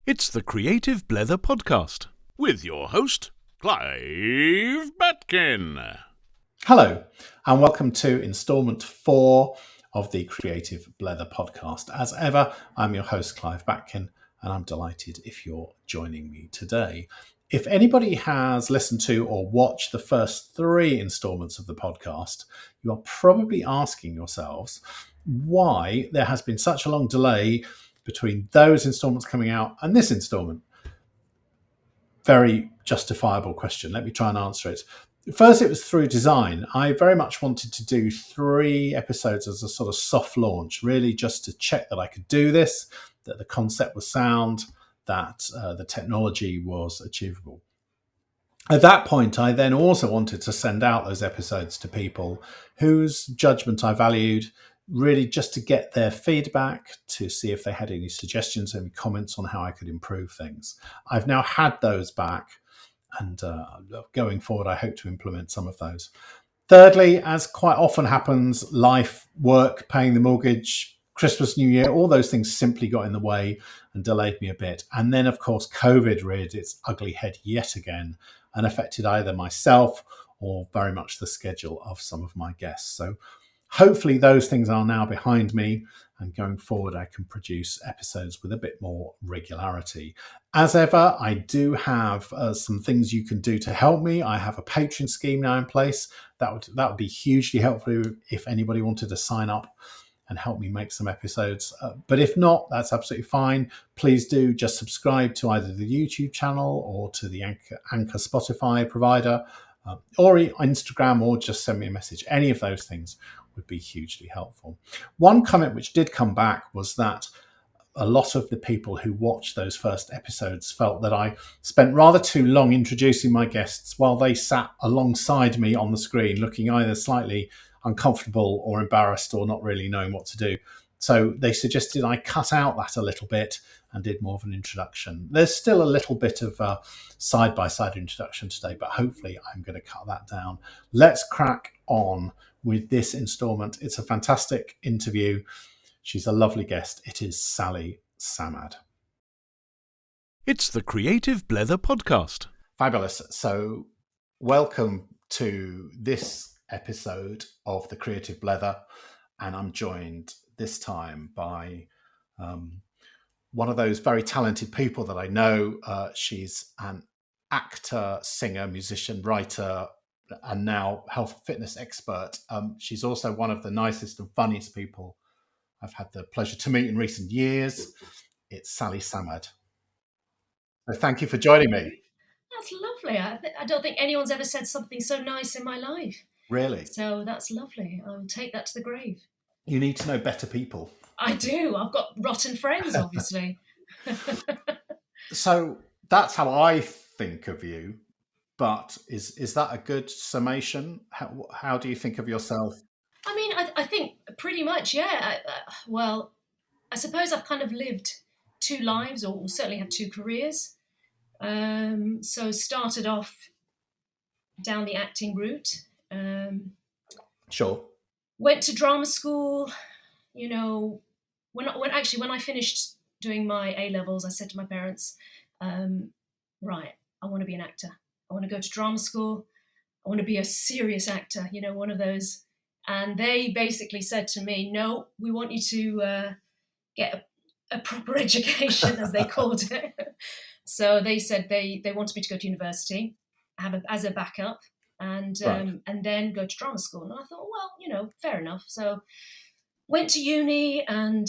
It's the Creative Blether podcast with your host, Clive Batkin. Hello, and welcome to instalment 4 of the Creative Blether podcast. As ever, I'm your host, Clive Batkin, and I'm delighted if you're joining me today. If anybody has listened to or watched the first 3 installments of the podcast, you are probably asking yourselves why there has been such a long delay between those installments coming out and this installment. Very justifiable question. Let me try and answer it. First, it was through design. I very much wanted to do 3 episodes as a sort of soft launch, really just to check that I could do this, that the concept was sound, that the technology was achievable. At that point, I then also wanted to send out those episodes to people whose judgment I valued, really just to get their feedback, to see if they had any suggestions, any comments on how I could improve things. I've now had those back, and going forward, I hope to implement some of those. Thirdly, as quite often happens, life, work, paying the mortgage, Christmas, New Year, all those things simply got in the way and delayed me a bit. And then, of course, COVID reared its ugly head yet again and affected either myself or very much the schedule of some of my guests. So hopefully those things are now behind me, and going forward I can produce episodes with a bit more regularity. As ever, I do have some things you can do to help me. I have a Patreon scheme now in place. That would be hugely helpful if anybody wanted to sign up and help me make some episodes. But if not, that's absolutely fine. Please do just subscribe to either the YouTube channel or to the Anchor Spotify provider, or Instagram, or just send me a message. Any of those things would be hugely helpful. One comment which did come back was that a lot of the people who watched those first episodes felt that I spent rather too long introducing my guests while they sat alongside me on the screen, looking either slightly uncomfortable or embarrassed or not really knowing what to do. So they suggested I cut out that a little bit and did more of an introduction. There's still a little bit of a side-by-side introduction today, but hopefully I'm going to cut that down. Let's crack on with this installment. It's a fantastic interview. She's a lovely guest. It is Sally Samad. It's the Creative Blether podcast. Fabulous. So welcome to this episode of the Creative Blether. And I'm joined this time by one of those very talented people that I know. She's an actor, singer, musician, writer, and now health and fitness expert. She's also one of the nicest and funniest people I've had the pleasure to meet in recent years. It's Sally Samad. So thank you for joining me. That's lovely. I don't think anyone's ever said something so nice in my life. Really? So that's lovely. I'll take that to the grave. You need to know better people. I do. I've got rotten friends, obviously. So that's how I think of you. But is that a good summation? How do you think of yourself? I mean, I think pretty much, yeah. Well, I suppose I've kind of lived 2 lives, or certainly had 2 careers. So started off down the acting route. Sure. Went to drama school. You know, when I finished doing my A-levels, I said to my parents, right, I want to be an actor. I want to go to drama school. I want to be a serious actor, you know, one of those. And they basically said to me, no, we want you to get a proper education, as they called it. So they said they wanted me to go to university, as a backup, and then go to drama school. And I thought, well, you know, fair enough. So went to uni and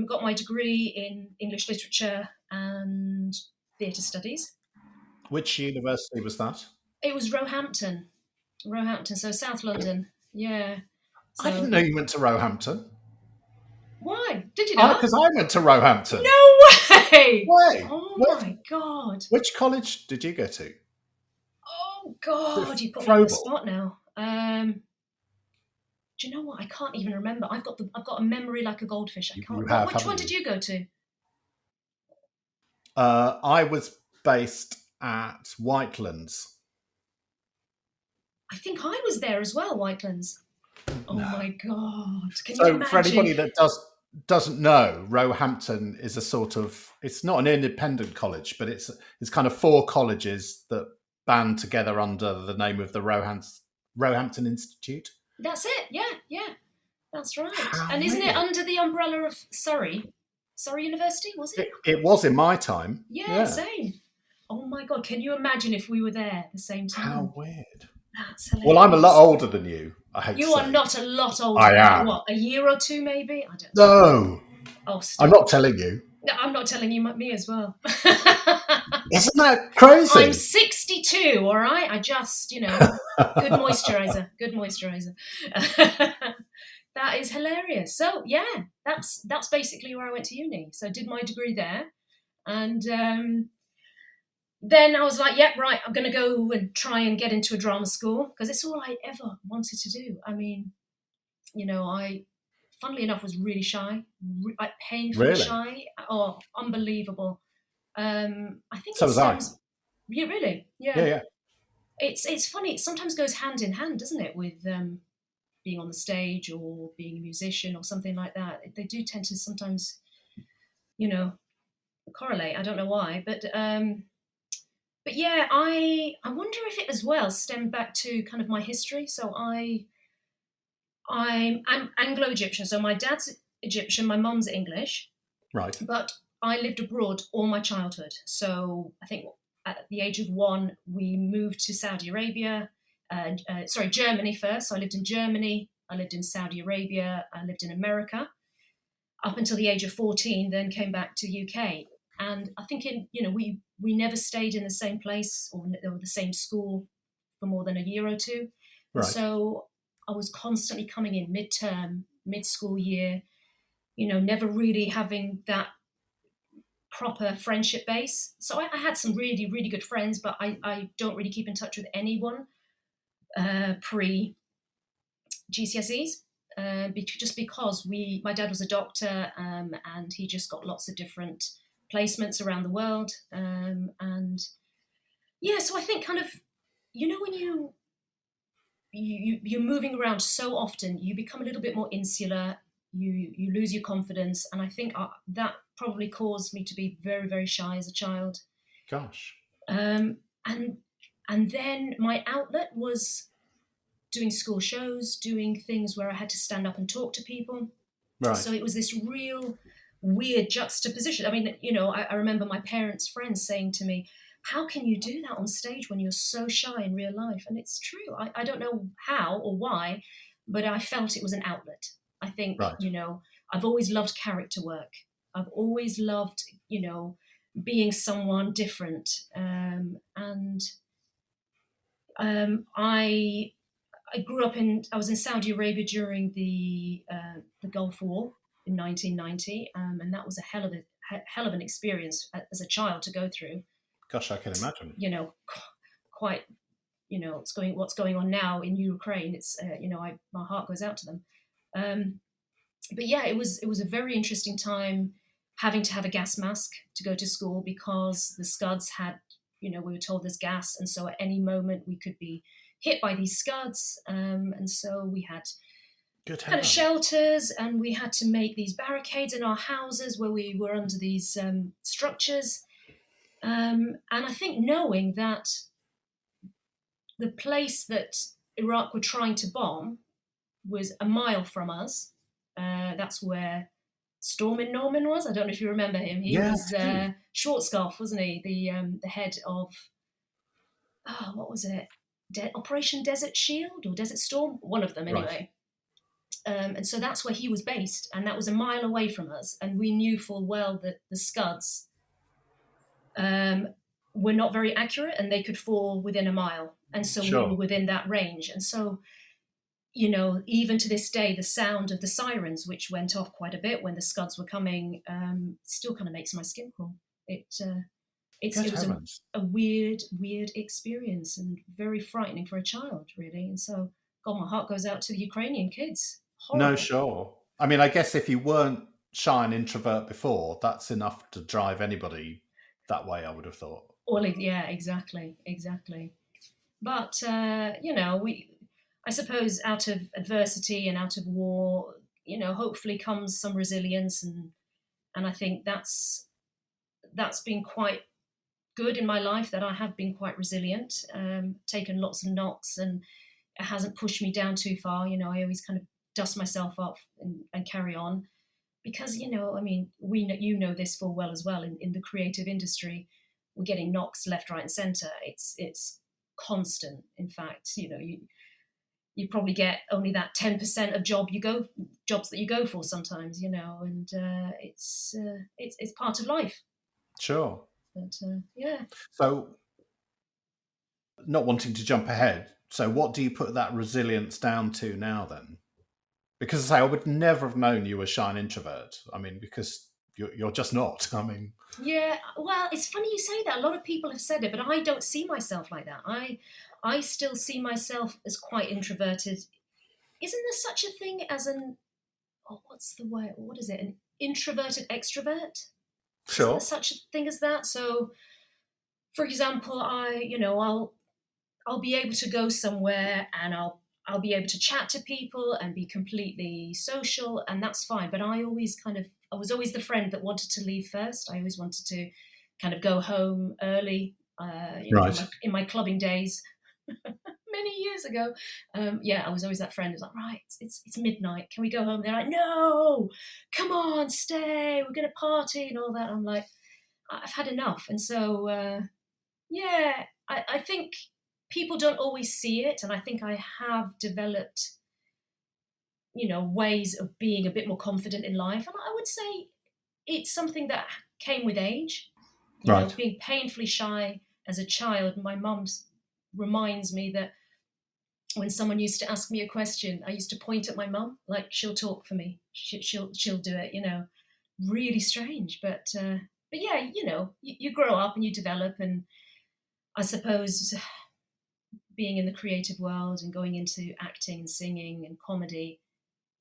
got my degree in English literature and theatre studies. Which university was that? It was Roehampton, so South London. Yeah. So, I didn't know you went to Roehampton. Why? Did you not? Because I went to Roehampton. No way! Oh my God. Which college did you go to? Oh God, you put me on the spot now. Do you know what? I can't even remember. I've got a memory like a goldfish. I can't remember. Which one did you go to? I was based at Whitelands. I think I was there as well, Whitelands. Oh my God. Can so you imagine? for anybody that doesn't know, Roehampton is a sort of, it's not an independent college, but it's kind of 4 colleges that band together under the name of the Roehampton Institute. That's it. Yeah, that's right. How And isn't it weird. under the umbrella of Surrey University? Was it? It was in my time. Yeah, same. Oh my God, can you imagine if we were there at the same time? How weird. That's hilarious. Well, I'm a lot older than you, I hate You to say. are not a lot older. I than am. What, a year or 2 maybe? I don't know. No. Oh, stop. I'm not telling you. No, I'm not telling you, me as well. Isn't that crazy? I'm 62, all right? I just, good moisturiser. That is hilarious. So, yeah, that's basically where I went to uni. So I did my degree there. And then I was like, yep, right, I'm going to go and try and get into a drama school because it's all I ever wanted to do. I mean, I, funnily enough, was really shy, like painfully Really? shy. Oh, unbelievable. I think So it was I. stems. Yeah, really? Yeah. It's funny. It sometimes goes hand in hand, doesn't it, with being on the stage or being a musician or something like that. They do tend to sometimes, correlate. I don't know why, but yeah, I wonder if it as well stemmed back to kind of my history. So I'm Anglo-Egyptian. So my dad's Egyptian, my mum's English. Right. But I lived abroad all my childhood. So I think at the age of 1, we moved to Saudi Arabia. Germany first. So I lived in Germany. I lived in Saudi Arabia. I lived in America up until the age of 14. Then came back to UK. And I think we never stayed in the same place or the same school for more than a year or 2. Right. So I was constantly coming in mid-term, mid-school year. Never really having that proper friendship base. So I had some really, really good friends, but I don't really keep in touch with anyone pre-GCSEs, just because my dad was a doctor and he just got lots of different placements around the world. And yeah, so I think kind of, when you're moving around so often, you become a little bit more insular. You lose your confidence, and I think that probably caused me to be very, very shy as a child. Gosh. And then my outlet was doing school shows, doing things where I had to stand up and talk to people. Right. So it was this real weird juxtaposition. I mean, I remember my parents' friends saying to me, how can you do that on stage when you're so shy in real life? And it's true. I don't know how or why, but I felt it was an outlet. I think, right. I've always loved character work. I've always loved, being someone different. I grew up I was in Saudi Arabia during the Gulf War in 1990, and that was a hell of an experience as a child to go through. Gosh, I can imagine. Quite, what's going on now in Ukraine. It's my heart goes out to them. But yeah, it was a very interesting time having to have a gas mask to go to school because the scuds had, we were told there's gas, and so at any moment we could be hit by these scuds, and so we had kind of shelters, and we had to make these barricades in our houses where we were under these structures. And I think knowing that the place that Iraq were trying to bomb was a mile from us, that's where Stormin Norman was. I don't know if you remember him. He was Schwarzkopf, wasn't he? The head of, what was it? Operation Desert Shield or Desert Storm? One of them, anyway. Right. And so that's where he was based, and that was a mile away from us. And we knew full well that the scuds were not very accurate, and they could fall within a mile. And so we were within that range. And so, even to this day, the sound of the sirens, which went off quite a bit when the scuds were coming, still kind of makes my skin crawl. It was a weird experience and very frightening for a child, really. And so, God, my heart goes out to the Ukrainian kids. Horrible. No, sure. I mean, I guess if you weren't shy and introvert before, that's enough to drive anybody that way, I would have thought. Well, yeah, exactly. But, I suppose out of adversity and out of war, hopefully comes some resilience, and I think that's been quite good in my life, that I have been quite resilient, taken lots of knocks, and it hasn't pushed me down too far. I always kind of dust myself up and carry on, because you know this full well as well. In the creative industry, we're getting knocks left, right, and centre. It's constant. In fact, you probably get only that 10% of jobs that you go for sometimes, and it's part of life. Sure. But yeah. So, not wanting to jump ahead, so what do you put that resilience down to now then? Because I would never have known you were a shy and introvert. I mean, because you're just not. I mean, Yeah, well, it's funny you say that. A lot of people have said it, but I don't see myself like that. I still see myself as quite introverted. Isn't there such a thing as what's the word? What is it? An introverted extrovert? Isn't there sure. such a thing as that? So, for example, I'll be able to go somewhere, and I'll be able to chat to people and be completely social, and that's fine. But I was always the friend that wanted to leave first. I always wanted to kind of go home early. Right. In my clubbing days, many years ago. I was always that friend who's like, right, it's midnight. Can we go home? They're like, no, come on, stay. We're going to party and all that. I'm like, I've had enough. And so, I think people don't always see it. And I think I have developed, ways of being a bit more confident in life. And I would say it's something that came with age. Right. Being painfully shy as a child, my mum reminds me that when someone used to ask me a question, I used to point at my mum, like, she'll talk for me. She'll do it, really strange. But yeah, you grow up and you develop, and I suppose being in the creative world and going into acting and singing and comedy,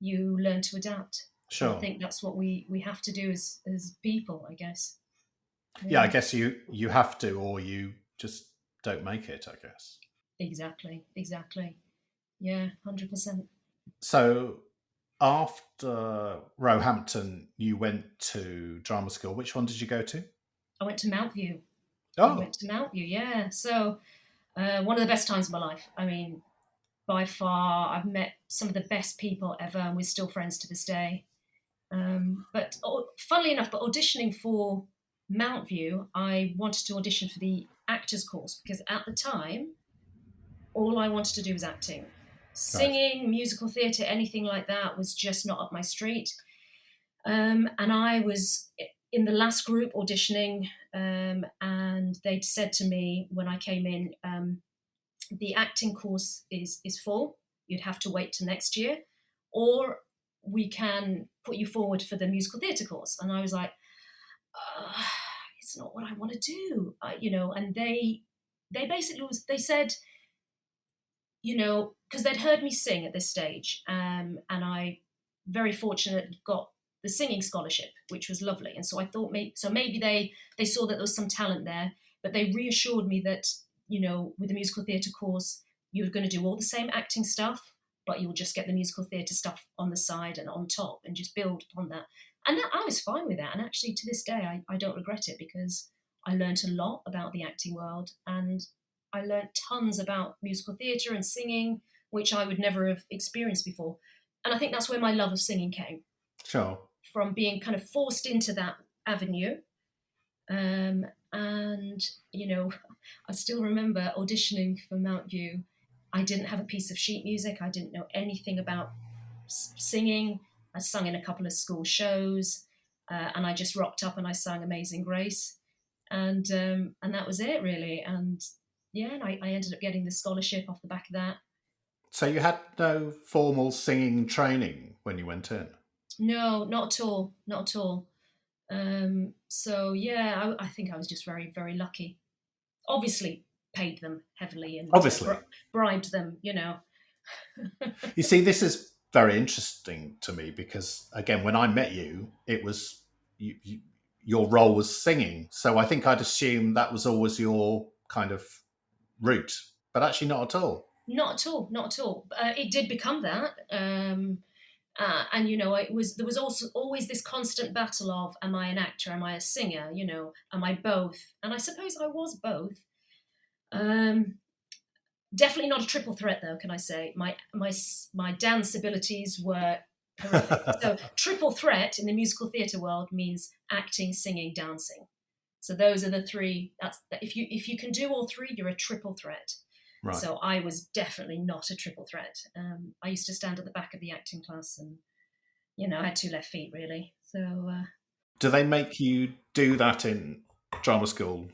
you learn to adapt. Sure. And I think that's what we have to do as people, I guess. Yeah, I guess you have to, or you just don't make it, I guess. Exactly. Yeah, 100%. So after Roehampton, you went to drama school. Which one did you go to? I went to Mountview. Oh, Yeah. So one of the best times of my life. I mean, by far, I've met some of the best people ever, and we're still friends to this day. But funnily enough, auditioning for Mountview, I wanted to audition for the actors course, because at the time, all I wanted to do was acting. Singing, musical theatre, anything like that was just not up my street. And I was in the last group auditioning, and they'd said to me when I came in, the acting course is full. You'd have to wait till next year, or we can put you forward for the musical theatre course. And I was like, it's not what I want to do, And they basically they said, because they'd heard me sing at this stage, and I very fortunately got the singing scholarship, which was lovely. And so I thought maybe they saw that there was some talent there, but they reassured me that, with the musical theatre course, you're going to do all the same acting stuff, but you'll just get the musical theatre stuff on the side and on top and just build upon that. And that, I was fine with that. And actually, to this day, I don't regret it, because I learned a lot about the acting world, and I learned tons about musical theatre and singing, which I would never have experienced before. And I think that's where my love of singing came. sure. From being kind of forced into that avenue. And, I still remember auditioning for Mountview. I didn't have a piece of sheet music. I didn't know anything about singing. I sung in a couple of school shows, and I just rocked up and I sang Amazing Grace. And that was it, really. And yeah, and I ended up getting the scholarship off the back of that. So you had no formal singing training when you went in? No, not at all. So yeah, I think I was just very, very lucky. Obviously, paid them heavily and Obviously. bribed them. You see, this is very interesting to me because, again, when I met you, it was your role was singing. So I think I'd assume that was always your kind of route, but actually not at all. Not at all. It did become that. And there was also always this constant battle of, am I an actor, am I a singer, am I both? And I suppose I was both. Definitely not a triple threat, though, can I say. My dance abilities were horrific. So triple threat in the musical theatre world means acting, singing, dancing. So those are the three. If you can do all three, you're a triple threat. Right. So I was definitely not a triple threat. I used to stand at the back of the acting class, and I had 2 left feet, really. So do they make you do that in drama school?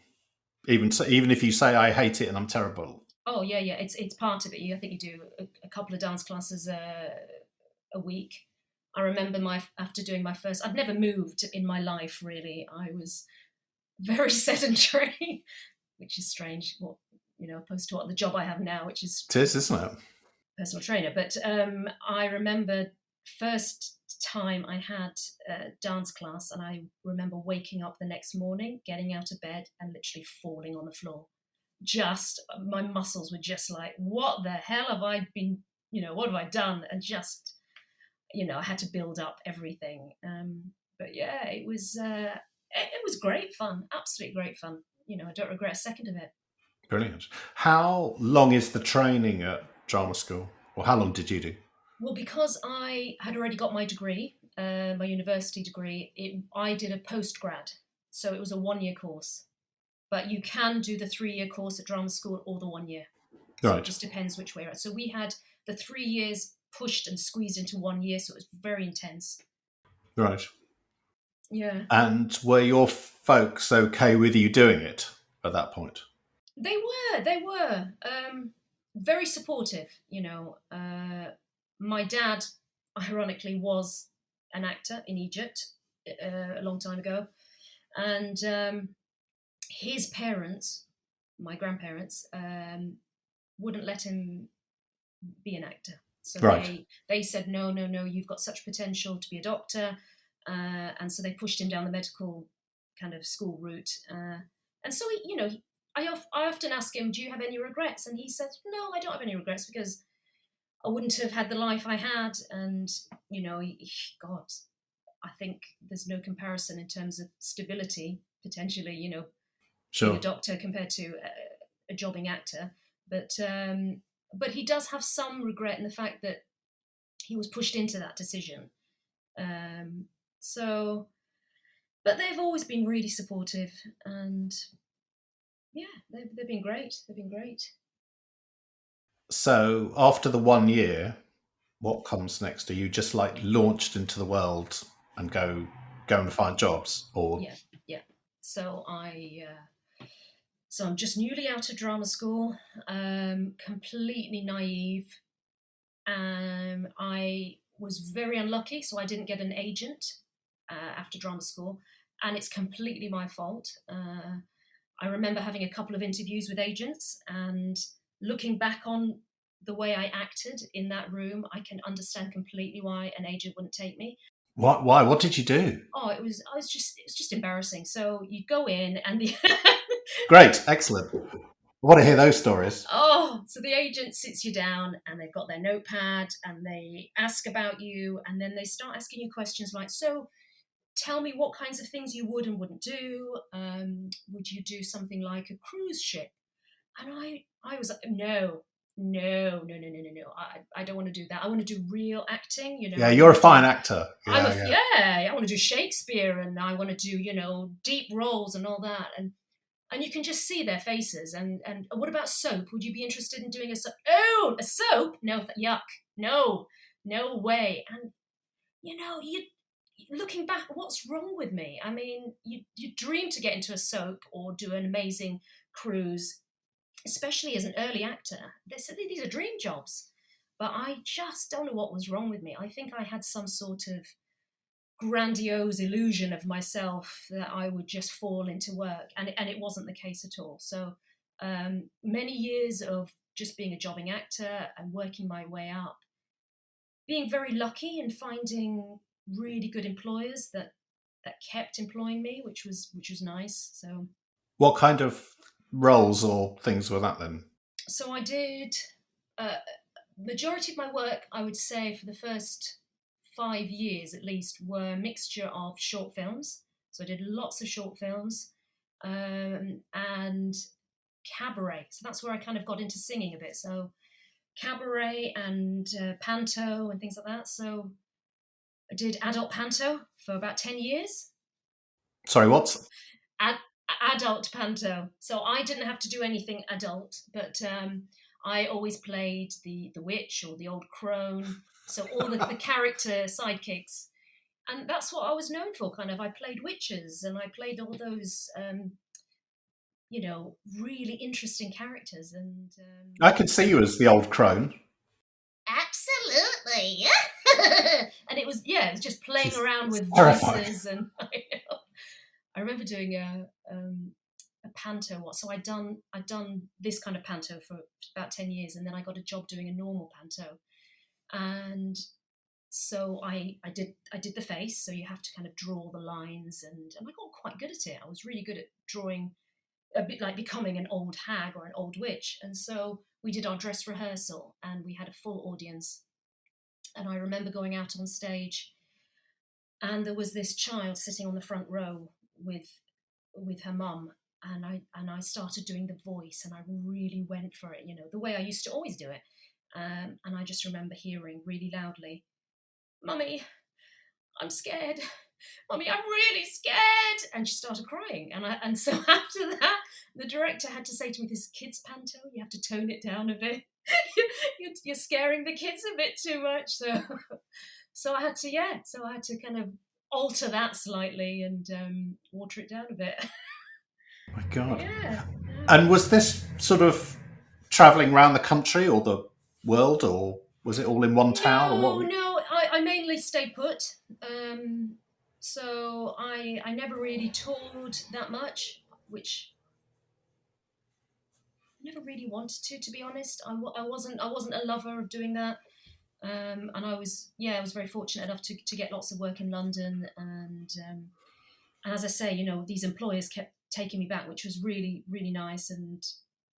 Even if you say I hate it and I'm terrible. Oh yeah, it's part of it. I think you do a couple of dance classes a week. I remember after doing my first. I'd never moved in my life, really. I was very sedentary, which is strange. Opposed to what the job I have now, which is it is, isn't it? Personal trainer. But I remember first time I had a dance class, and I remember waking up the next morning, getting out of bed, and literally falling on the floor. Just my muscles were just like, what the hell have I been? What have I done? And just, I had to build up everything. But yeah, it was great fun, absolutely great fun. I don't regret a second of it. Brilliant. How long is the training at drama school, or how long did you do? Well, because I had already got my degree, my university degree, I did a postgrad, so it was a 1-year course. But you can do the 3-year course at drama school or the 1 year. So It just depends which way. So we had the 3 years pushed and squeezed into 1 year, so it was very intense. Right. Yeah. And were your folks okay with you doing it at that point? They were very supportive. My dad, ironically, was an actor in Egypt a long time ago, and his parents, my grandparents, wouldn't let him be an actor. So they said, no, you've got such potential to be a doctor. And so they pushed him down the medical kind of school route. And so, I often ask him, do you have any regrets? And he says, no, I don't have any regrets, because I wouldn't have had the life I had. And, God, I think there's no comparison in terms of stability, potentially, sure, being a doctor compared to a jobbing actor. But he does have some regret in the fact that he was pushed into that decision. But they've always been really supportive, and yeah, they've been great. They've been great. So after the 1 year, what comes next? Are you just like launched into the world and go and find jobs, or? Yeah. So I'm just newly out of drama school, completely naive. I was very unlucky, so I didn't get an agent after drama school, and it's completely my fault. I remember having a couple of interviews with agents, and looking back on the way I acted in that room, I can understand completely why an agent wouldn't take me. Why? What did you do? Oh, it was just embarrassing. So you go in and Great, excellent. I want to hear those stories. Oh, so the agent sits you down, and they've got their notepad, and they ask about you, and then they start asking you questions like, so tell me what kinds of things you would and wouldn't do. Would you do something like a cruise ship? And I was like, no. I don't want to do that. I want to do real acting. Yeah, you're a fine actor. I want to do Shakespeare, and I want to do deep roles and all that. And you can just see their faces. And what about soap? Would you be interested in doing a soap? Oh, a soap? No, yuck. No way. And you looking back, what's wrong with me? I mean, you dream to get into a soap or do an amazing cruise, especially as an early actor. These are dream jobs. But I just don't know what was wrong with me. I think I had some sort of grandiose illusion of myself that I would just fall into work. And it wasn't the case at all. So many years of just being a jobbing actor and working my way up, being very lucky and finding really good employers that kept employing me, which was nice. So what kind of roles or things were that then? So I did majority of my work, I would say, for the first 5 years at least were a mixture of short films. So I did lots of short films and cabaret. So that's where I kind of got into singing a bit. So cabaret and panto and things like that. So I did adult panto for about 10 years. Sorry, what? Adult panto. So I didn't have to do anything adult, but I always played the witch or the old crone. So all the character sidekicks. And that's what I was known for, kind of. I played witches and I played all those, really interesting characters. And I could see you as the old crone. Absolutely. And it was just playing around with terrifying. voices. And I remember doing a panto. So I'd done this kind of panto for about 10 years, and then I got a job doing a normal panto. And so I did the face, so you have to kind of draw the lines, and I got quite good at it. I was really good at drawing, a bit like becoming an old hag or an old witch. And so we did our dress rehearsal, and we had a full audience. And I remember going out on stage, and there was this child sitting on the front row with her mum, and I started doing the voice, and I really went for it, the way I used to always do it. And I just remember hearing really loudly, "Mummy, I'm scared. Mummy, I'm really scared." And she started crying. And so after that, the director had to say to me, "This kid's panto, you have to tone it down a bit. You're scaring the kids a bit too much." So I had to kind of alter that slightly and water it down a bit. Oh my God. Yeah. And was this sort of travelling around the country or the world, or was it all in one town? No, I mainly stayed put. So I never really toured that much, which I never really wanted to be honest. I wasn't a lover of doing that. And I was very fortunate enough to get lots of work in London, and as I say, these employers kept taking me back, which was really, really nice, and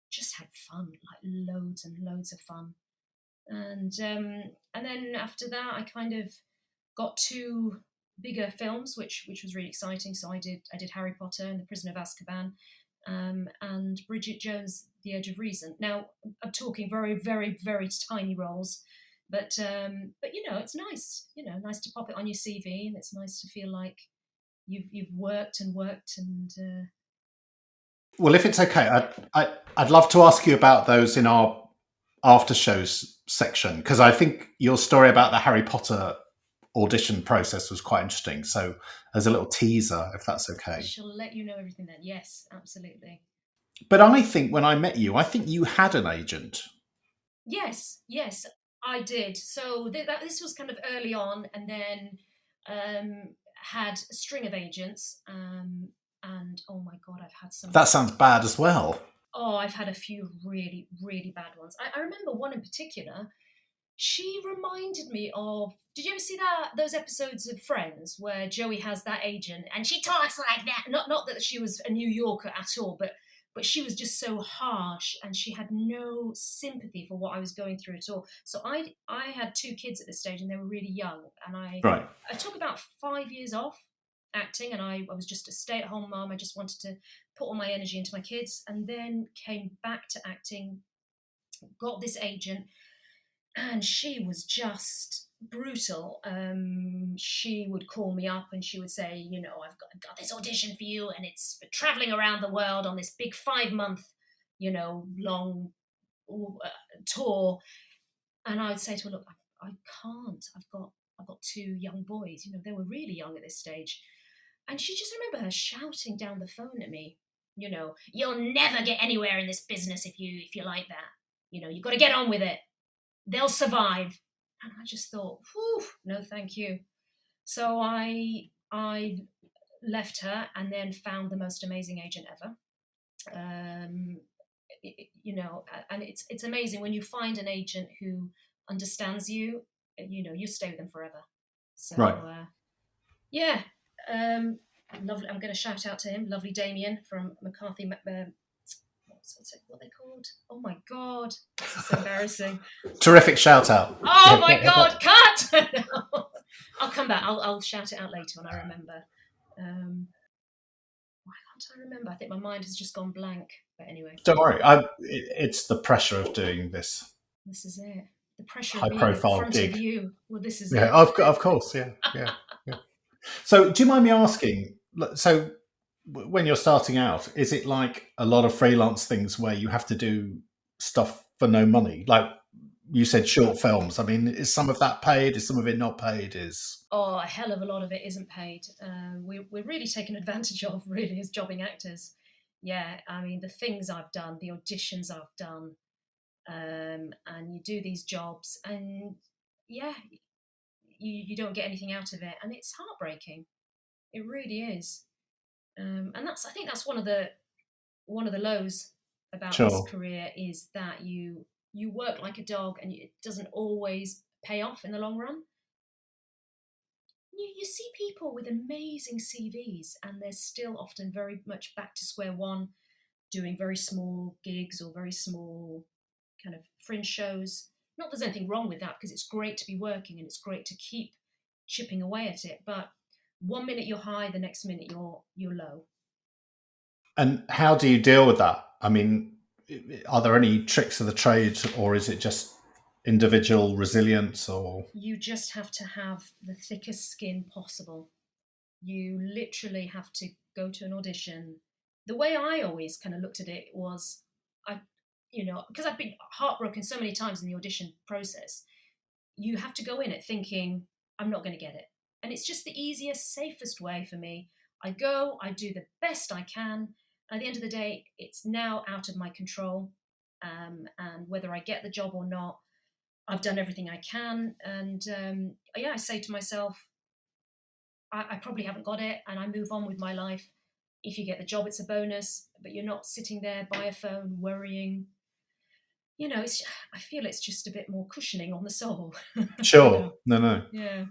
just had fun, like loads and loads of fun. And then after that, I kind of got 2 bigger films, which was really exciting. So I did Harry Potter and the Prisoner of Azkaban, and Bridget Jones' The Edge of Reason. Now I'm talking very, very, very tiny roles. But it's nice, nice to pop it on your CV, and it's nice to feel like you've worked and worked and. Well, if it's okay, I'd love to ask you about those in our after shows section, because I think your story about the Harry Potter audition process was quite interesting. So as a little teaser, if that's okay. I shall let you know everything then. Yes, absolutely. But I think when I met you, I think you had an agent. Yes, I did. So this was kind of early on, and then had a string of agents. And oh my God, I've had some. That sounds bad as well. Oh, I've had a few really, really bad ones. I remember one in particular. She reminded me of. Did you ever see those episodes of Friends where Joey has that agent and she talks like that? Not that she was a New Yorker at all, but she was just so harsh, and she had no sympathy for what I was going through at all. So I had 2 kids at this stage, and they were really young, and I took about 5 years off acting, and I was just a stay-at-home mom. I just wanted to put all my energy into my kids, and then came back to acting, got this agent, and she was just brutal. She would call me up and she would say, I've got this audition for you, and it's for traveling around the world on this big 5-month, long tour. And I would say to her, look, I can't. I've got 2 young boys. They were really young at this stage. And she just remember her shouting down the phone at me, "You'll never get anywhere in this business if you like that. You've got to get on with it. They'll survive." And I just thought, whew, no, thank you. So I left her, and then found the most amazing agent ever. And it's amazing when you find an agent who understands you. You stay with them forever. So right. Lovely. I'm going to shout out to him, lovely Damien from McCarthy. What are they called? Oh my God, this is so embarrassing. Terrific shout out. Oh my God, cut! I'll come back. I'll shout it out later when I remember. Why can't I remember? I think my mind has just gone blank. But anyway, Don't worry. It's the pressure of doing this this is it. The pressure of being in high-profile front of gig. you. Well, this is Yeah, it. of course. Yeah. So, do you mind me asking? So, when you're starting out, is it like a lot of freelance things where you have to do stuff for no money? Like you said, short films. I mean, is some of that paid? Is some of it not paid? Oh, a hell of a lot of it isn't paid. We're really taken advantage of, really, as jobbing actors. Yeah, I mean, the things I've done, the auditions I've done, and you do these jobs, and yeah, you don't get anything out of it, and it's heartbreaking. It really is. And I think that's one of the lows about this Sure. career is that you work like a dog, and it doesn't always pay off in the long run. You see people with amazing CVs, and they're still often very much back to square one, doing very small gigs or very small kind of fringe shows. Not that there's anything wrong with that, because it's great to be working and it's great to keep chipping away at it. But one minute you're high, the next minute you're low. And how do you deal with that? I mean, are there any tricks of the trade, or is it just individual resilience? Or You just have to have the thickest skin possible. You literally have to go to an audition. The way I always kind of looked at it was, because I've been heartbroken so many times in the audition process, you have to go in it thinking, I'm not going to get it. And it's just the easiest, safest way for me. I go, I do the best I can. At the end of the day, it's now out of my control. And whether I get the job or not, I've done everything I can. And I say to myself, I probably haven't got it, and I move on with my life. If you get the job, it's a bonus, but you're not sitting there by a phone worrying. I feel it's just a bit more cushioning on the soul. sure, no. Yeah.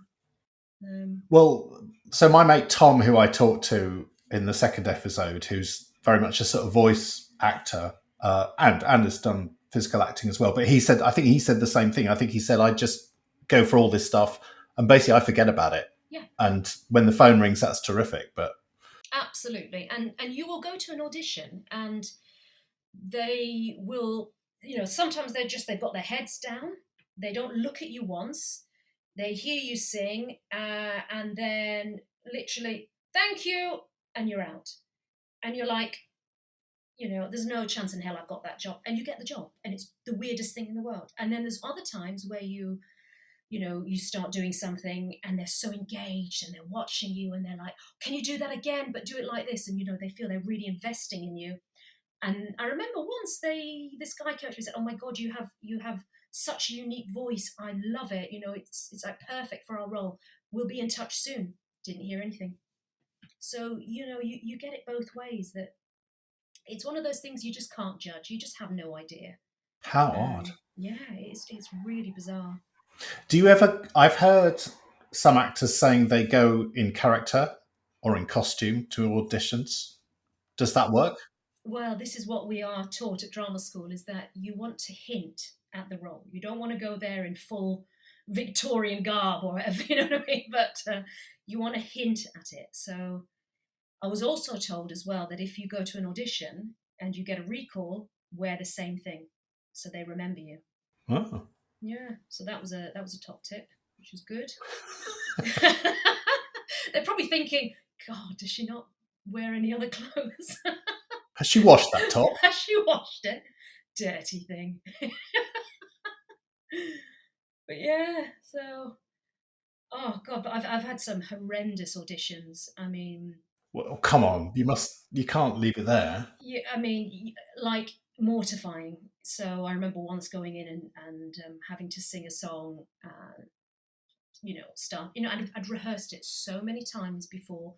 Well, so my mate Tom, who I talked to in the second episode, who's very much a sort of voice actor and has done physical acting as well, but I think he said the same thing. I think he said, I just go for all this stuff and basically I forget about it. Yeah. And when the phone rings, that's terrific. But absolutely, and you will go to an audition, and they will, sometimes they've got their heads down. They don't look at you once. They hear you sing, and then literally, thank you, and you're out. And you're like, there's no chance in hell I've got that job. And you get the job, and it's the weirdest thing in the world. And then there's other times where you start doing something and they're so engaged and they're watching you and they're like, can you do that again? But do it like this. And, they feel they're really investing in you. And I remember once this guy came up to me and said, oh my God, you have such a unique voice. I love it. It's like perfect for our role. We'll be in touch soon. Didn't hear anything. So, you get it both ways, that it's one of those things you just can't judge. You just have no idea. how odd. Yeah, it's really bizarre. Do you ever, I've heard some actors saying they go in character or in costume to auditions. Does that work? Well, this is what we are taught at drama school, is that you want to hint at the role. You don't want to go there in full Victorian garb or whatever, you know what I mean? But you want to hint at it. So I was also told as well that if you go to an audition and you get a recall, wear the same thing so they remember you. Oh. Yeah, so that was a top tip, which is good. They're probably thinking, God, does she not wear any other clothes? Has she washed that top? Has she washed it? Dirty thing. But yeah, so oh God, but I've had some horrendous auditions. I mean, Well, come on, you can't leave it there. yeah, I mean, like mortifying. So I remember once going in and having to sing a song, and I'd rehearsed it so many times before.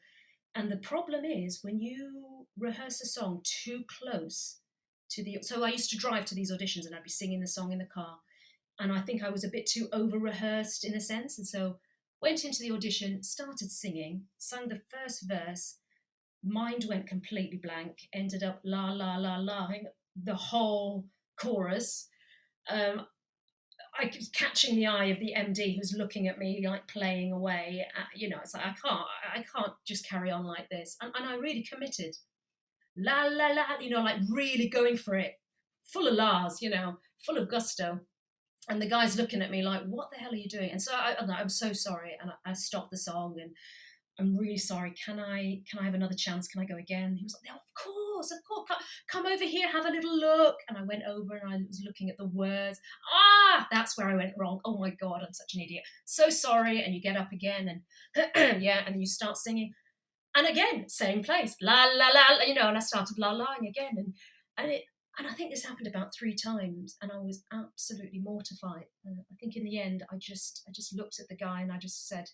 And the problem is when you rehearse a song too close to so I used to drive to these auditions and I'd be singing the song in the car. And I think I was a bit too over-rehearsed in a sense. And so went into the audition, started singing, sung the first verse, mind went completely blank, ended up la, la, la, la, the whole chorus. I was catching the eye of the MD who's looking at me like playing away. It's like I can't just carry on like this. And I really committed. La la la, like really going for it, full of Lars, full of gusto. And the guy's looking at me like, "What the hell are you doing?" And so I'm so sorry, and I stopped the song and I'm really sorry. Can I have another chance? Can I go again? He was like, "Oh, of course. Come over here, have a little look." And I went over and I was looking at the words. That's where I went wrong. Oh my God, I'm such an idiot. So sorry. And you get up again and and you start singing. And again, same place, la la la, and I started la laing again, and I think this happened about 3 times, and I was absolutely mortified. I think in the end, I just looked at the guy and I just said,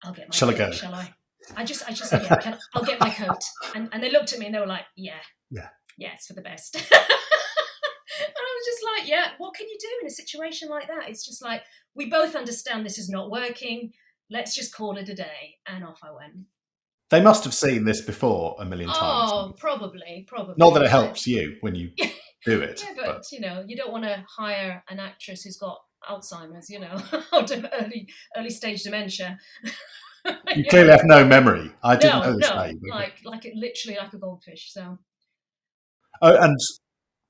"I'll get my Shall I coat, go? shall I?" I just I'll get my coat, and they looked at me and they were like, "Yeah, it's for the best." And I was just like, "Yeah, what can you do in a situation like that?" It's just like, we both understand this is not working. Let's just call it a day. And off I went. They must have seen this before a million times. Oh, probably. Not that it helps you when you do it. Yeah, but you don't want to hire an actress who's got Alzheimer's, or early stage dementia. You clearly have no memory. I didn't know this. Like it literally like a goldfish. So. Oh, and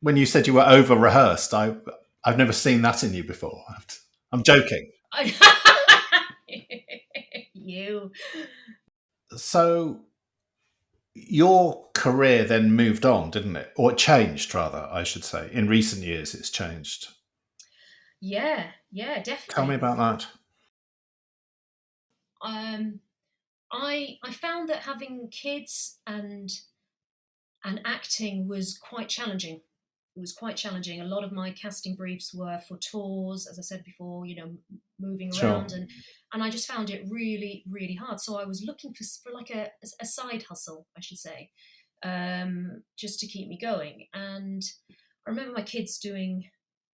when you said you were over rehearsed, I've never seen that in you before. I'm joking. You. So your career then moved on, didn't it? Or it changed, rather, I should say. In recent years, it's changed. Yeah, definitely. Tell me about that. I found that having kids and acting was quite challenging. It was quite challenging. A lot of my casting briefs were for tours, as I said before, moving around, and I just found it really, really hard. So I was looking for like a side hustle, I should say, just to keep me going. And I remember my kids doing,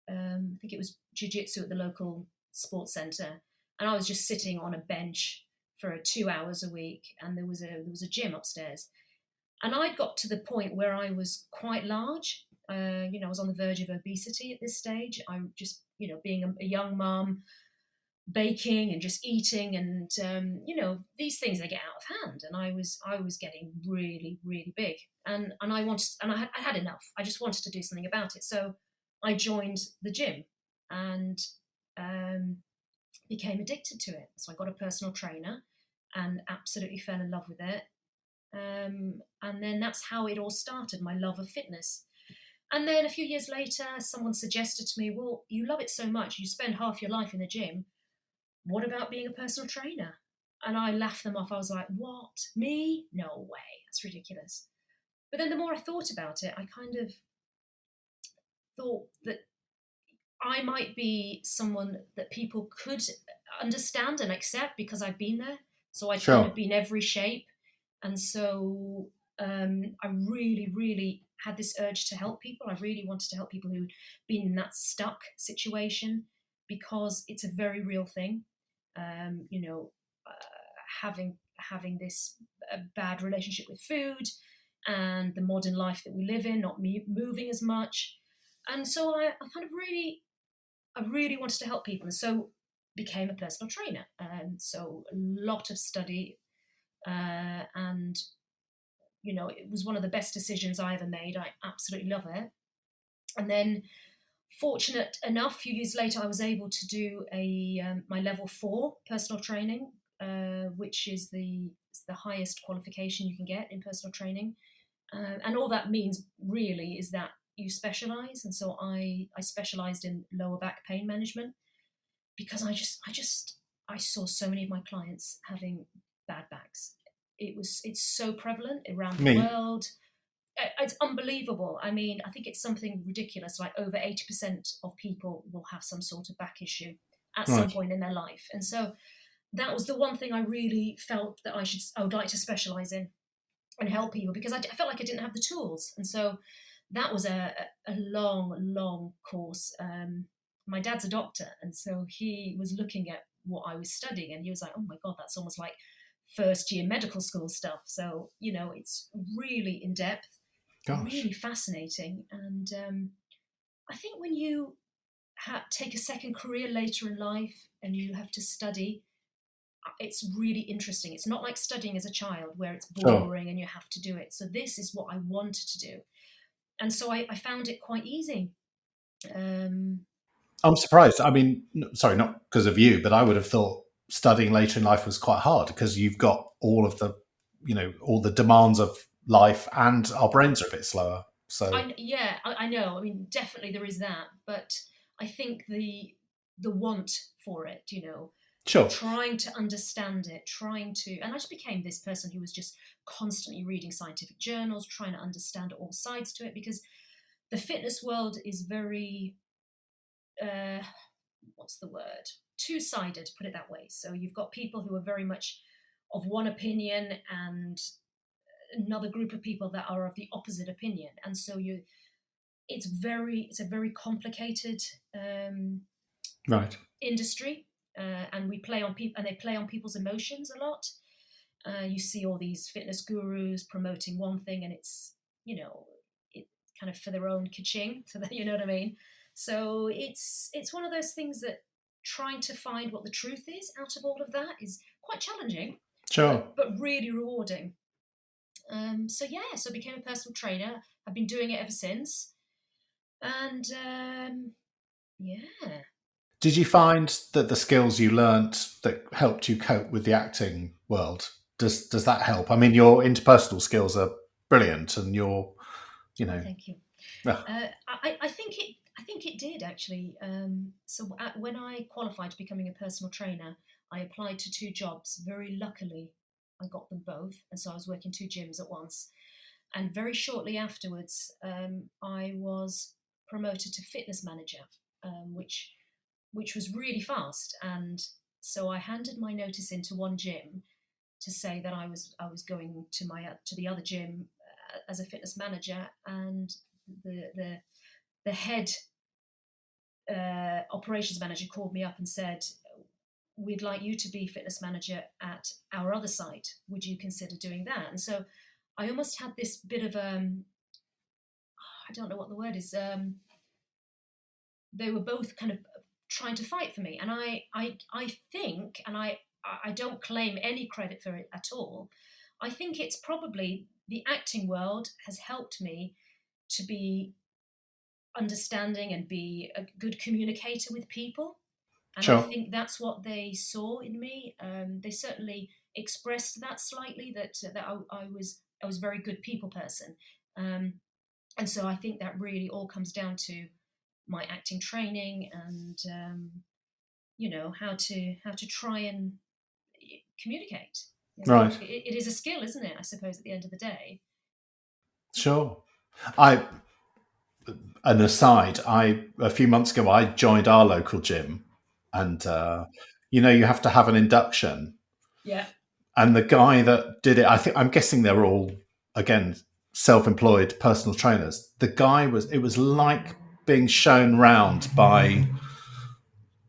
I think it was jiu-jitsu at the local sports centre, and I was just sitting on a bench for 2 hours a week, and there was a gym upstairs. And I'd got to the point where I was quite large. I was on the verge of obesity at this stage. I just, being a young mum, baking and just eating, and these things, they get out of hand. And I was getting really, really big, and I had enough. I just wanted to do something about it. So I joined the gym and became addicted to it. So I got a personal trainer and absolutely fell in love with it. And then that's how it all started, my love of fitness. And then a few years later, someone suggested to me, "Well, you love it so much, you spend half your life in the gym. What about being a personal trainer?" And I laughed them off. I was like, "What? Me? No way. That's ridiculous." But then the more I thought about it, I kind of thought that I might be someone that people could understand and accept because I've been there. So I'd kind of been every shape. And so I really, really had this urge to help people. I really wanted to help people who'd been in that stuck situation, because it's a very real thing. Having this bad relationship with food and the modern life that we live in, not moving as much. And so I really wanted to help people. And so became a personal trainer. And so a lot of study, and it was one of the best decisions I ever made. I absolutely love it. And then, fortunate enough, a few years later, I was able to do my level 4 personal training, which is the highest qualification you can get in personal training. And all that means really is that you specialize. And so I specialized in lower back pain management, because I saw so many of my clients having bad backs. It's so prevalent around the world. It's unbelievable. I mean, I think it's something ridiculous. Like over 80% of people will have some sort of back issue at some point in their life. And so that was the one thing I really felt that I would like to specialize in and help people, because I felt like I didn't have the tools. And so that was a long course. My dad's a doctor, and so he was looking at what I was studying, and he was like, "Oh my God, that's almost like first year medical school stuff." So, it's really in depth, really fascinating. And I think when you take a second career later in life and you have to study, it's really interesting. It's not like studying as a child where it's boring and you have to do it. So this is what I wanted to do. And so I found it quite easy. I'm surprised. I mean, sorry, not because of you, but I would have thought studying later in life was quite hard because you've got all of the, all the demands of life, and our brains are a bit slower. So I know. I mean, definitely there is that, but I think the want for it, sure, trying to understand it, and I just became this person who was just constantly reading scientific journals, trying to understand all sides to it, because the fitness world is very, what's the word? Two-sided, put it that way. So you've got people who are very much of one opinion and another group of people that are of the opposite opinion, and so it's a very complicated right industry, and we play on people, and they play on people's emotions a lot. You see all these fitness gurus promoting one thing, and it's it kind of for their own ka-ching, so that, you know what I mean. So it's one of those things that trying to find what the truth is out of all of that is quite challenging, sure but really rewarding. So I became a personal trainer. I've been doing it ever since, and Did you find that the skills you learnt that helped you cope with the acting world, does that help? I mean, your interpersonal skills are brilliant, and thank you. I think it did actually. So when I qualified to becoming a personal trainer, I applied to 2 jobs. Very luckily, I got them both, and so I was working 2 gyms at once. And very shortly afterwards, I was promoted to fitness manager, which was really fast. And so I handed my notice into one gym to say that I was going to the other gym as a fitness manager, and the head operations manager called me up and said, "We'd like you to be fitness manager at our other site. Would you consider doing that?" And so I almost had this bit of I don't know what the word is. They were both kind of trying to fight for me, and I think, and I don't claim any credit for it at all. I think it's probably the acting world has helped me to be understanding and be a good communicator with people. And sure I think that's what they saw in me. They certainly expressed that slightly, that I was a very good people person. And so I think that really all comes down to my acting training and how to try and communicate. right It is a skill, isn't it? I suppose at the end of the day. sure An aside, a few months ago I joined our local gym, and you have to have an induction. Yeah. And the guy that did it, I'm guessing they're all, again, self-employed personal trainers. It was like being shown round by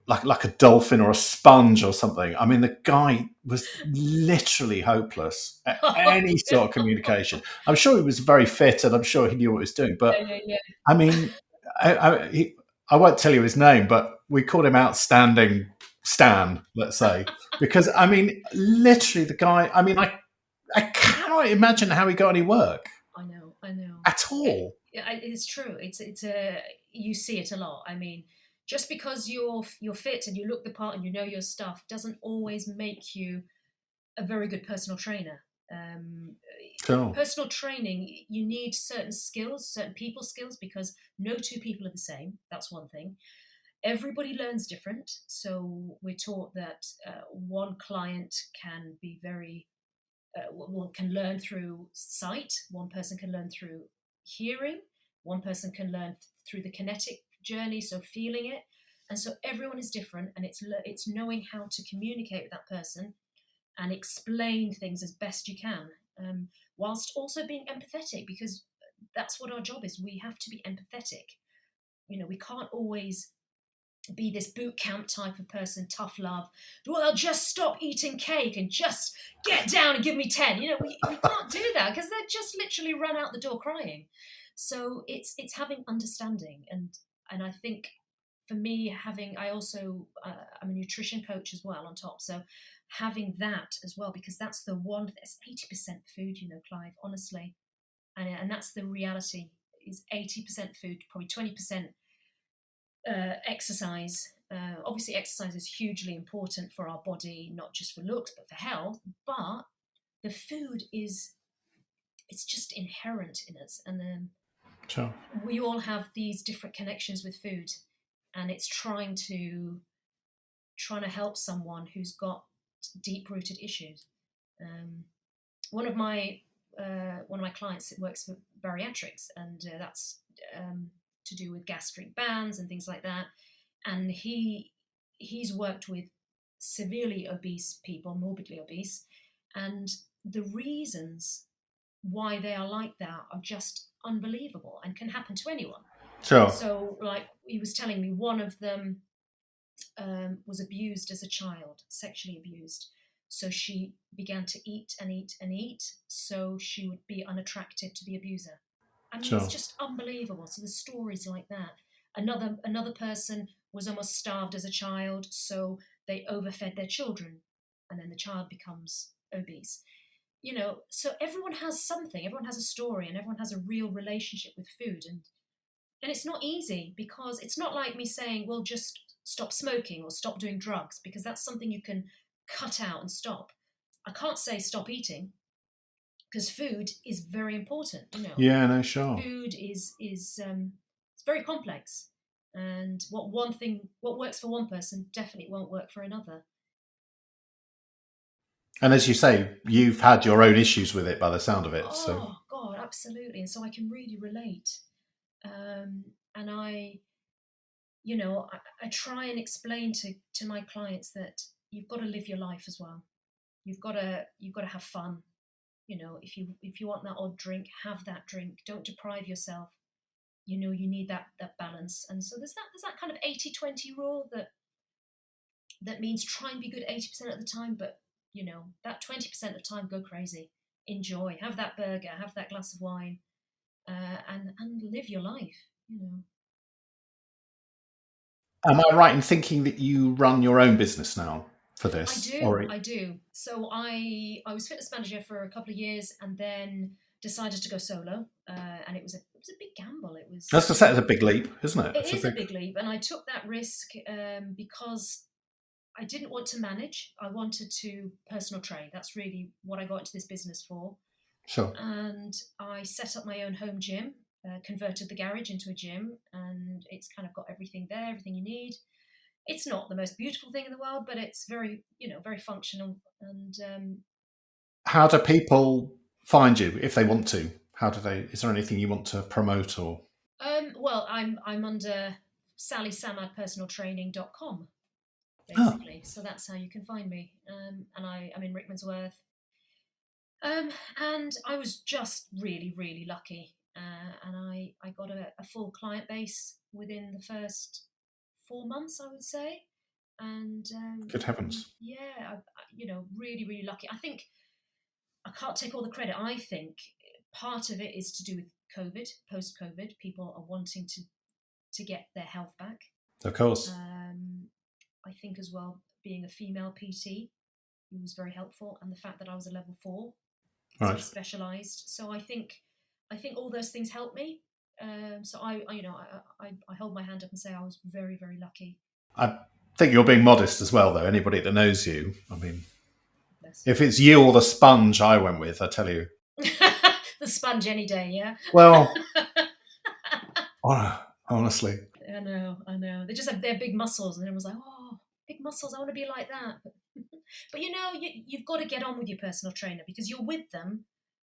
like a dolphin or a sponge or something. I mean, the guy was literally hopeless at any sort of communication. I'm sure he was very fit, and I'm sure he knew what he was doing. But Yeah. I mean, I won't tell you his name, but we called him Outstanding Stan, let's say, because I mean, literally the guy. I mean, I cannot imagine how he got any work. I know. At all. It's true. It's you see it a lot. I mean, just because you're fit and you look the part and you know your stuff doesn't always make you a very good personal trainer. Cool. Personal training, you need certain skills, certain people skills, because no 2 people are the same. That's one thing. Everybody learns different. So we're taught that one client can be very can learn through sight. One person can learn through hearing. One person can learn through the kinetic journey, so feeling it. And so everyone is different, and it's knowing how to communicate with that person and explain things as best you can, whilst also being empathetic, because that's what our job is. We have to be empathetic. We can't always be this boot camp type of person, tough love. Well, just stop eating cake and just get down and give me 10. We can't do that, because they'd just literally run out the door crying. So it's having understanding, and I think for me, I'm a nutrition coach as well on top. So having that as well, because that's the one, that's 80% food, Clive, honestly. And that's the reality, is 80% food, probably 20% exercise. Obviously, exercise is hugely important for our body, not just for looks, but for health. But the food it's just inherent in us. And Sure. we all have these different connections with food. And it's trying to help someone who's got deep-rooted issues. One of my clients works for bariatrics, and that's to do with gastric bands and things like that. And he's worked with severely obese people, morbidly obese, and the reasons why they are like that are just unbelievable and can happen to anyone. Sure. So, like he was telling me, one of them was abused as a child, sexually abused. So she began to eat and eat and eat, so she would be unattractive to the abuser. I mean, Sure. It's just unbelievable. So there's stories like that. Another person was almost starved as a child, so they overfed their children, and then the child becomes obese. So everyone has something. Everyone has a story, and everyone has a real relationship with food. And it's not easy, because it's not like me saying, well, just stop smoking or stop doing drugs, because that's something you can cut out and stop. I can't say stop eating, because food is very important. Yeah, no, sure. Food is it's very complex, and what works for one person definitely won't work for another. And as you say, you've had your own issues with it by the sound of it. Oh God, absolutely. And so I can really relate. And I try and explain to my clients that you've got to live your life as well. You've got to have fun. If you want that odd drink, have that drink. Don't deprive yourself. You need that balance. And so there's that kind of 80-20 rule that means try and be good 80% of the time, but that 20% of the time, go crazy, enjoy, have that burger, have that glass of wine, and live your life. Am I right in thinking that you run your own business now for this? I do. So I was fitness manager for a couple of years, and then decided to go solo, and it was a big gamble. It was. I was going to say, it's a big leap, isn't it? It is a big leap, and I took that risk because I didn't want to manage. I wanted to personal train. That's really what I got into this business for. Sure. And I set up my own home gym, converted the garage into a gym, and it's kind of got everything there, everything you need. It's not the most beautiful thing in the world, but it's very, very functional. And how do people find you if they want to? Is there anything you want to promote or? Well, I'm under sallysamadpersonaltraining.com. Basically. So that's how you can find me. And I'm in Rickmansworth. And I was just really, really lucky. And I got a full client base within the first 4 months, I would say. And good heavens. Yeah, really, really lucky. I think I can't take all the credit. I think part of it is to do with COVID, post-COVID. People are wanting to get their health back. Of course. I think as well, being a female PT, it was very helpful, and the fact that I was a level 4, right, specialised. So I think all those things helped me. So I hold my hand up and say I was very, very lucky. I think you're being modest as well, though. Anybody that knows you, I mean, if it's you or the sponge, I went with. I tell you, the sponge any day, yeah. Well, honestly. I know. They just have their big muscles, and everyone's like, oh, big muscles, I want to be like that. But you've got to get on with your personal trainer, because you're with them,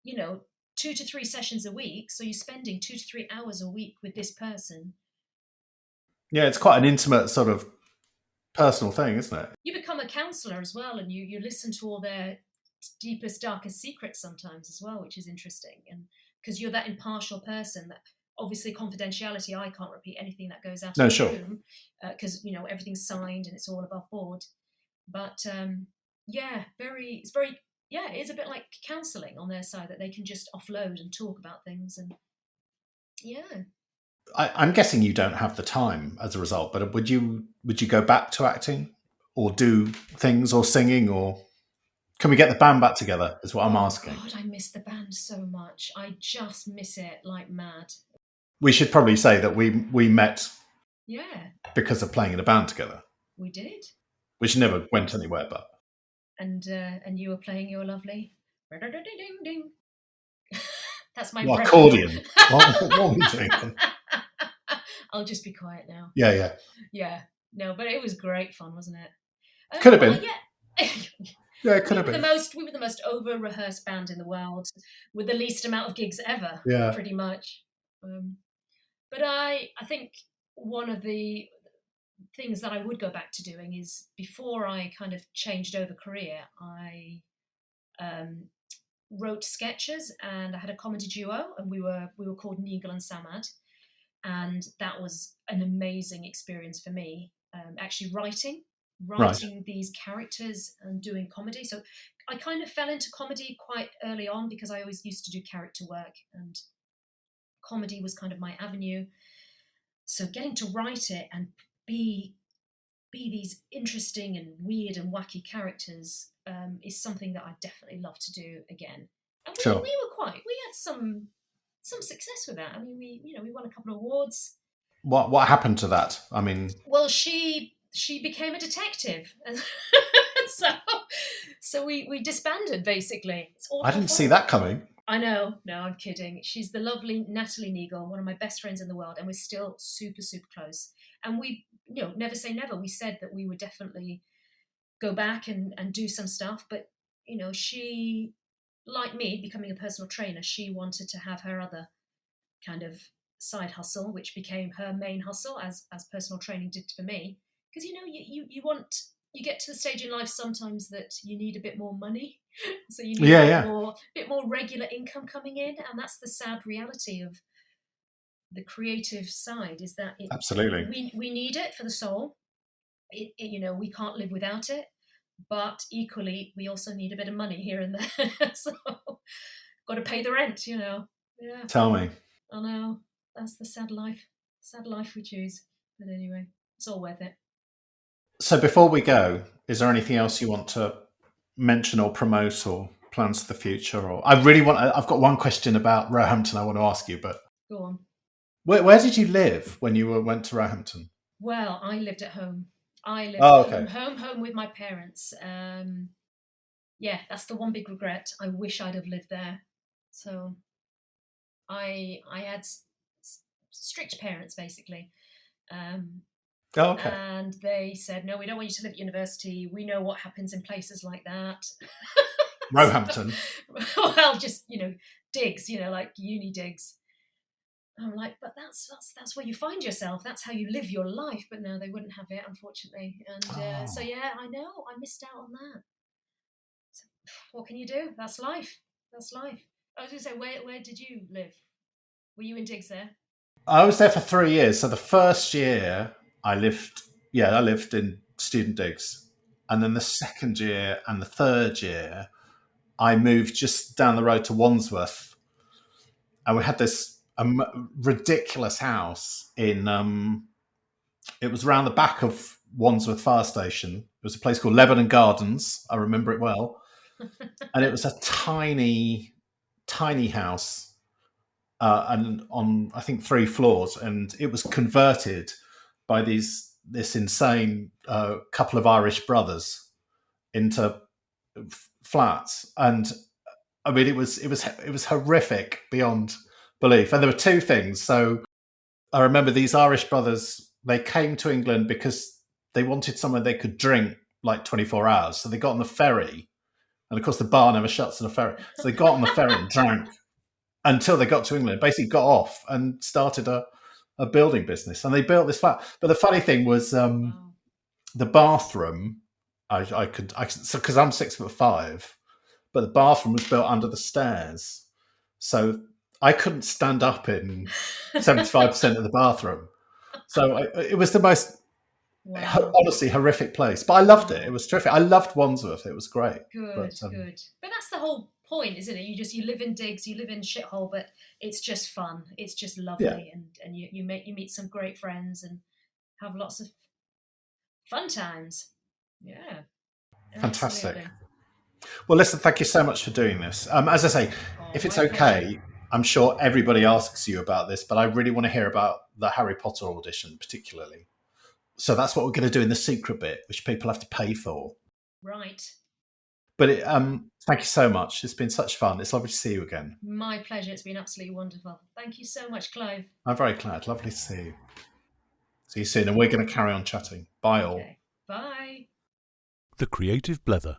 2 to 3 sessions a week. So you're spending 2 to 3 hours a week with this person. Yeah, it's quite an intimate sort of personal thing, isn't it? You become a counsellor as well, and you listen to all their deepest, darkest secrets sometimes as well, which is interesting. And because you're that impartial person that, obviously, confidentiality, I can't repeat anything that goes out of the room, because everything's signed and it's all above board. But it is a bit like counselling on their side, that they can just offload and talk about things. And yeah, I'm guessing you don't have the time as a result, but would you go back to acting or do things or singing, or can we get the band back together is what I'm asking. God, I miss the band so much. I just miss it like mad. We should probably say that we met because of playing in a band together. We did. Which never went anywhere, but. And you were playing your lovely ding ding. That's my accordion. What were you doing? I'll just be quiet now. Yeah. No, but it was great fun, wasn't it? Could have been. Yeah, it could have been. We were the most over-rehearsed band in the world, with the least amount of gigs ever. Pretty much. But I think one of the things that I would go back to doing is, before I kind of changed over career, I wrote sketches, and I had a comedy duo, and we were called Nigel and Samad, and that was an amazing experience for me. Actually writing these characters and doing comedy. So I kind of fell into comedy quite early on, because I always used to do character work, and comedy was kind of my avenue. So getting to write it and be these interesting and weird and wacky characters is something that I definitely love to do again. And we had some success with that. I mean, we won a couple of awards. What happened to that? I mean, well, she became a detective, so we disbanded basically. I didn't see that coming. I know. No, I'm kidding. She's the lovely Natalie Nigel, one of my best friends in the world, and we're still super, super close. And we, never say never. We said that we would definitely go back and do some stuff. But, she, like me, becoming a personal trainer, she wanted to have her other kind of side hustle, which became her main hustle, as personal training did for me. Because, you get to the stage in life sometimes that you need a bit more money. So you need a bit more regular income coming in. And that's the sad reality of the creative side, is that absolutely we need it for the soul. We can't live without it. But equally, we also need a bit of money here and there. So got to pay the rent, Yeah. Tell me. I know. That's the sad life we choose. But anyway, it's all worth it. So before we go, is there anything else you want to mention or promote, or plans for the future? Or I've got one question about Roehampton I want to ask you, but go on. Where did you live when you went to Roehampton? Well, I lived at home. Home with my parents. That's the one big regret. I wish I'd have lived there. So I had strict parents, basically. And they said, no, we don't want you to live at university. We know what happens in places like that. Roehampton. Well, just, digs, like uni digs. I'm like, but that's where you find yourself. That's how you live your life. But no, they wouldn't have it, unfortunately. And so, I know. I missed out on that. So, what can you do? That's life. I was going to say, where did you live? Were you in digs there? I was there for 3 years. So the first year I lived in student digs. And then the second year and the third year, I moved just down the road to Wandsworth. And we had this ridiculous house in, it was around the back of Wandsworth Fire Station. It was a place called Lebanon Gardens. I remember it well. And it was a tiny, tiny house. And on, I think, 3 floors. And it was converted by this insane couple of Irish brothers into flats. And I mean, it was horrific beyond belief. And there were 2 things. So I remember these Irish brothers, they came to England because they wanted somewhere they could drink like 24 hours. So they got on the ferry. And of course, the bar never shuts on a ferry. So they got on the ferry and drank until they got to England, basically got off and started a building business. And they built this flat. But the funny thing was the bathroom, because I'm 6'5", but the bathroom was built under the stairs. So I couldn't stand up in 75% of the bathroom. So it was the most, honestly, horrific place. But I loved it. It was terrific. I loved Wandsworth. It was great. Good. But that's the whole point, isn't it? You live in digs, you live in shithole, but it's just fun. It's just lovely, and you meet some great friends and have lots of fun times. Yeah, Fantastic. absolutely. Well, listen, thank you so much for doing this. As I say, if it's okay, I'm sure everybody asks you about this, but I really want to hear about the Harry Potter audition particularly. So that's what we're going to do in the secret bit, which people have to pay for. Right. But thank you so much. It's been such fun. It's lovely to see you again. My pleasure. It's been absolutely wonderful. Thank you so much, Clive. I'm very glad. Lovely to see you. See you soon. And we're going to carry on chatting. Bye all. Okay. Bye. The Creative Blether.